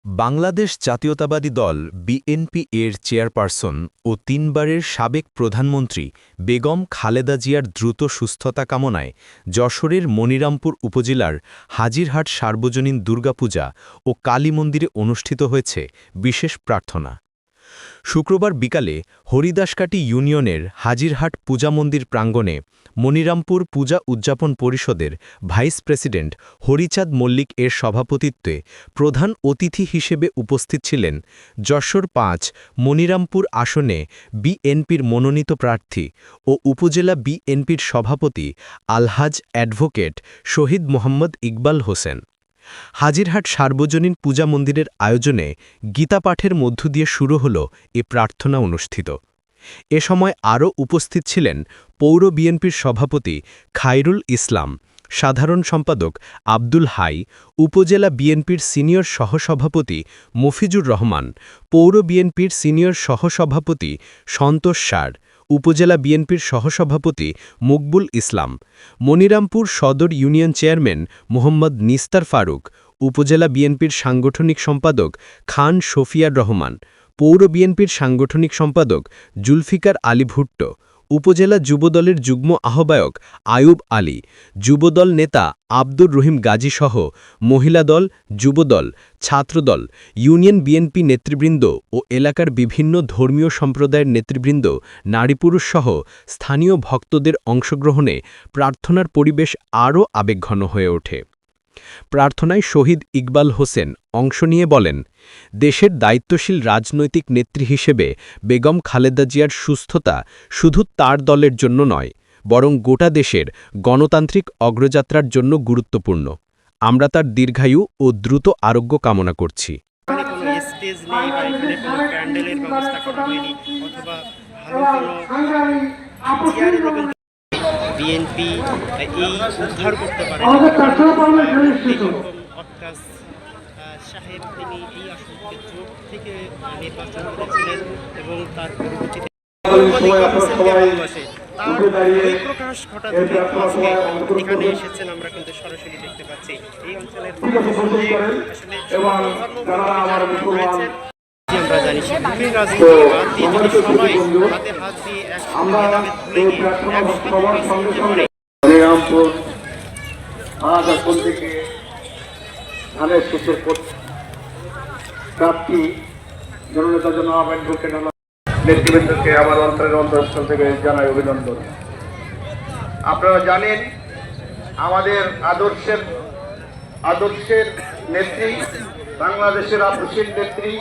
বাংলাদেশ জাতীয়তাবাদী দল বিএনপি এর চেয়ারপারসন ও ৩ বারের সাবেক প্রধানমন্ত্রী বেগম খালেদা জিয়ার দ্রুত সুস্থতা কামনায় যশোরের মনিরামপুর উপজেলার হাজিরহাট সার্বজনীন দুর্গাপূজা ও কালী মন্দিরে অনুষ্ঠিত হয়েছে বিশেষ প্রার্থনা। শুক্রবার বিকালে হরিদাসকাটি ইউনিয়নের হাজিরহাট পূজা মন্দির প্রাঙ্গণে মনিরামপুর পূজা উদযাপন পরিষদের ভাইস প্রেসিডেন্ট হরিচাঁদ মল্লিক এর সভাপতিত্বে প্রধান অতিথি হিসেবে উপস্থিত ছিলেন যশোর ৫ মনিরামপুর আসনে বিএনপির মনোনীত প্রার্থী ও উপজেলা বিএনপির সভাপতি আলহাজ অ্যাডভোকেট শহীদ মোহাম্মদ ইকবাল হোসেন। হাজিরহাট সার্বজনীন পূজা মন্দিরের আয়োজনে গীতাপাঠের মধ্য দিয়ে শুরু হল এ প্রার্থনা অনুষ্ঠিত। এ সময় আরও উপস্থিত ছিলেন পৌর বিএনপির সভাপতি খায়রুল ইসলাম, সাধারণ সম্পাদক আব্দুল হাই, উপজেলা বিএনপির সিনিয়র সহসভাপতি মফিজুর রহমান, পৌর বিএনপির সিনিয়র সহসভাপতি সন্তোষ সার, উপজেলা বিএনপির সহসভাপতি মকবুল ইসলাম, মনিরামপুর সদর ইউনিয়ন চেয়ারম্যান মোহাম্মদ নিস্তার ফারুক, উপজেলা বিএনপির সাংগঠনিক সম্পাদক খান শফিয়ার রহমান, পৌর বিএনপির সাংগঠনিক সম্পাদক জুলফিকার আলী ভুট্টো, উপজেলা যুবদলের যুগ্ম আহ্বায়ক আয়ুব আলী, যুবদল নেতা আব্দুর রহিম গাজীসহ মহিলা দল, যুবদল, ছাত্রদল, ইউনিয়ন বিএনপি নেতৃবৃন্দ ও এলাকার বিভিন্ন ধর্মীয় সম্প্রদায়ের নেতৃবৃন্দ, নারী পুরুষসহ স্থানীয় ভক্তদের অংশগ্রহণে প্রার্থনার পরিবেশ আরও আবেগঘন হয়ে ওঠে। প্রার্থনায় শহীদ ইকবাল হোসেন অংশ নিয়ে বলেন, দেশের দায়িত্বশীল রাজনৈতিক নেত্রী হিসেবে বেগম খালেদা জিয়ার সুস্থতা শুধু তার দলের জন্য নয়, বরং গোটা দেশের গণতান্ত্রিক অগ্রযাত্রার জন্য গুরুত্বপূর্ণ। আমরা তার দীর্ঘায়ু ও দ্রুত আরোগ্য কামনা করছি। বিএনপি এই উদ্ধার করতে পারে সাহেব, তিনি এই আসনকে জোট থেকে নির্বাচন করেছিলেন এবং তার পরবর্তীতে প্রকাশ ঘটাতে এখানে এসেছেন আমরা কিন্তু সরাসরি দেখতে পাচ্ছি। এই অঞ্চলের আমরা জানি বিভিন্ন রাজনীতি বাদ দিয়ে যদি সবাই হাতে হাত দিয়ে ধানের শীষের প্রার্থী জননেতা জনাব অ্যাডভোকেট নেতৃবৃন্দকে আমার অন্তরের অন্তঃস্থল থেকে জানাই অভিনন্দন। আপনারা জানেন আমাদের আদর্শের নেত্রী, বাংলাদেশের আদর্শের নেত্রী